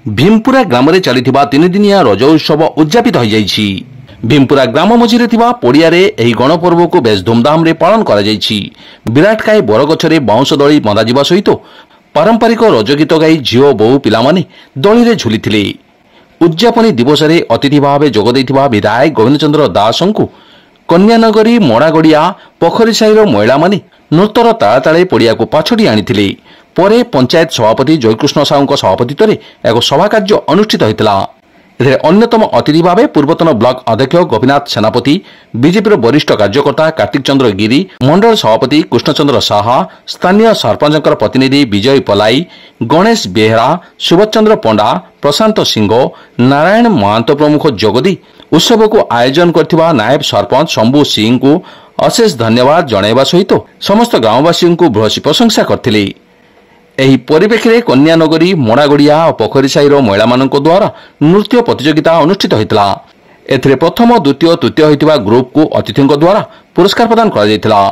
भीमपुरा ग्राम में चली 3 दिनिया रज उत्सव उद्यापित हो जाइछि। भीमपुरा ग्राम मझिरे पड़िया गणपर्व को बेस धूमधाम पालन कर विराटकाय बरगछरे बाउंश दली बंधा सहित पारंपरिक रज गीत गाई झील बहु पिलामाने दली में झुली। उद्यापनी दिवस में अतिथि भाव जोगदेइथिबा विधायक गोविंद चंद्र दास को कन्यानगरी मोड़ागड़िया पोखरी साहिर महिला माने नृत्यर ताला ताले पड़िया को पाछड़ी आनी। परे पंचायत सभापति जयकृष्ण साहू सभापतित्व में एक सभा कार्य अनुष्ठित होता। अन्यतम अतिथि भाव पूर्वतन ब्लॉक अध्यक्ष गोपीनाथ सेनापति, बीजेपी वरिष्ठ कार्यकर्ता कार्तिक चंद्र गिरी, मंडल सभापति कृष्णचंद्र साहा, स्थानीय सरपंच प्रतिनिधि विजय पलाई, गणेश बेहरा, सुबोध चंद्र पंडा, प्रशांत सिंह, नारायण महांत प्रमुख जोगदी उत्सव को आयोजन करथिबा नायब सरपंच शंभू सिंह को अशेष धन्यवाद जणाइबा सहित समस्त ग्रामवासी को भ्रसी प्रशंसा करथिले। एही परिप्रेक्षी में कन्यानगरी मोड़ागड़िया और पोखरी साहिर महिला मानक द्वारा नृत्य प्रतियोगिता अनुष्ठित होता। एथिरे प्रथम द्वितीय तृतीय होइतिबा ग्रुप को अतिथि द्वारा पुरस्कार प्रदान करा जायतिला।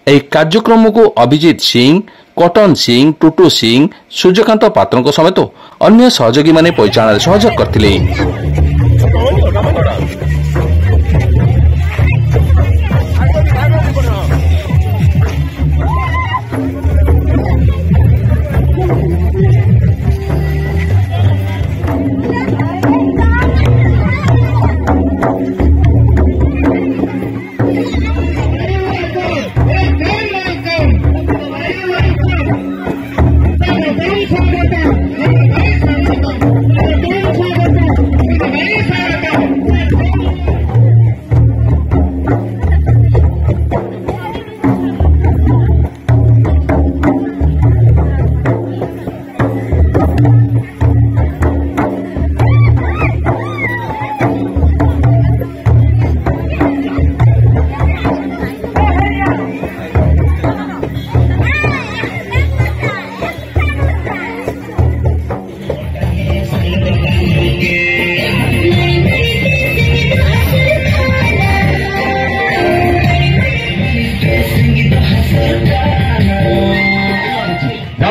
एही कार्यक्रम को अभिजीत सिंह, कटन सिंह, टुटू सिंह, सूर्यकांत पात्र समेत अन्य सहयोगी माने परिचालन सहयोग करथिले।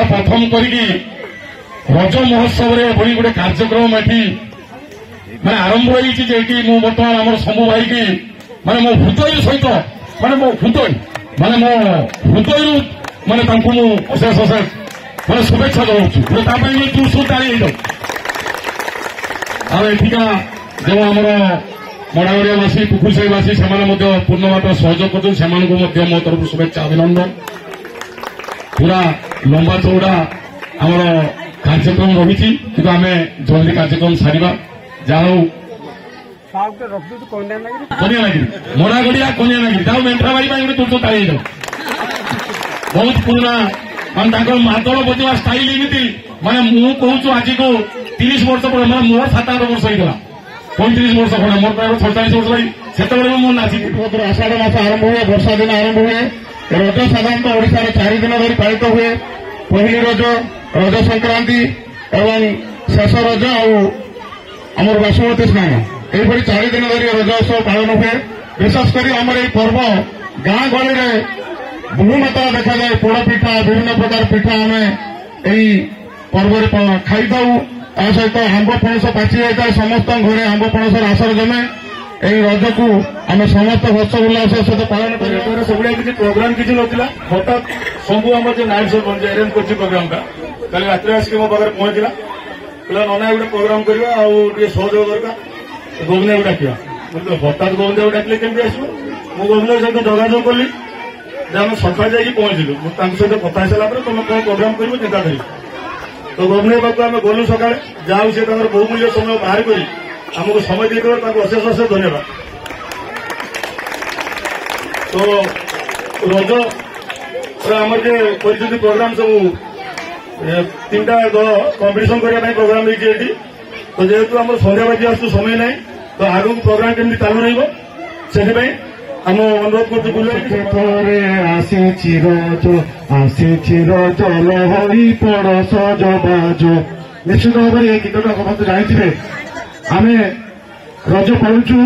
प्रथम करी रज महोत्सव बड़ी गोटे कार्यक्रम ये मैं आरंभ हो बर्तमान आम शंभू भाई की माने मो हृदय सहित माने मो हृदय माने अशेष अशेष माने शुभेच्छा जनाऊँ तुताली आठिका जो आम मोड़ागड़ियावासी पुखुरीसाहीवासी से पूर्ण मात्रा सहयोग कर मो तरफ शुभेच्छा अभिनंदन। पूरा लंबा चौड़ा आमर कार्यक्रम रही कि आम जल्दी कार्यक्रम सारिबा जाऊ कन्यानगिरी मोड़ागड़िया कन्यानगिरी जाऊ मेंढराबाई गोटे तुर्त ताली बहुत पुराना मान मादल बजा स्टाइल एमती माने मु कहूँ आज को 30 वर्ष पर मैं मोर 7-8 वर्ष होता 35 वर्ष खड़ा मोर प्राय 47 वर्ष भाई से मुझे नाची आषाढ़ मास आरंभ हुए वर्षा दिन आरंभ हुए रज साधारणतः ओडिशार 4 दिन धरी पालित हुए। पहली रज रज संक्रांति एवं शेष रज आमर बासुमती स्नान यही 4 दिन धरी रज उत्सव पालन हुए। विशेषकर आमर यह पर्व गाँ गहली में बहुमात्रा देखा जाए पोड़ पिठा विभिन्न प्रकार पिठा आम यही पर्व खाई था सहित आंब पणस पाचि जाए समस्त घरे आंब पणसर आसर जमे यही रज को आम समस्त हर्ष उल्लास सहित पालन कर सब किसी प्रोग्राम किसी ना हठात शंभू आम जो नाइट सरपंच अरेंज कर प्रोग्राम का कल रात आसिक मो पाखे पहुंचला कहला नना गोटे प्रोग्राम करवा आगे सहयोग दरकार गोविंद को डाक हठात गोविंद को डाकिले केमती आसो मु गोविंद सहित जोगाजोग कली आम सकाल जाकि पहुंचलु सहित कथा सारा तुम कौन प्रोग्राम कर चिंता करी तो गोविंद पाक आम गलु सका जाऊ सी बहुमूल्य समय बाहर कर आमको समय देकर अशेष अशेष धन्यवाद। तो रज आम जो प्रोग्राम सब 3टा कंपिटिशन करने प्रोग्राम होती तो जेहेतु आम संध्या बाजी आसू समय ना तो आग प्रोग्राम केमती चालू रही आम अनुरोध कर निश्चित भाव में गीतटा समस्त जानी आम रज पालुचु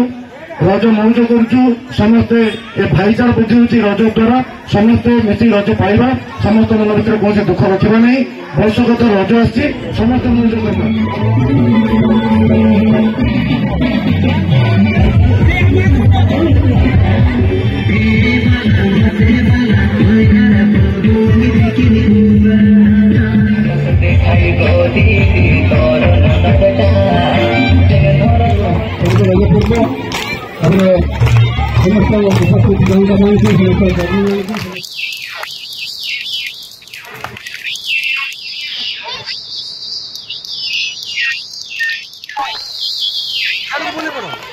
रज मौज करुचु समस्ते ए भाईचार बुद्धि होची रज द्वारा समस्ते मिसी रज पाइबा समस्त मन भीतर कौन दुख रखा नहीं वर्षगत रज आसी समस्त मौज करवा। ଆମର ସମସ୍ତ ଉପସ୍ଥିତ ଜନତାମାନଙ୍କୁ ସମସ୍ତ କର୍ମୀମାନଙ୍କୁ বলে পড়ো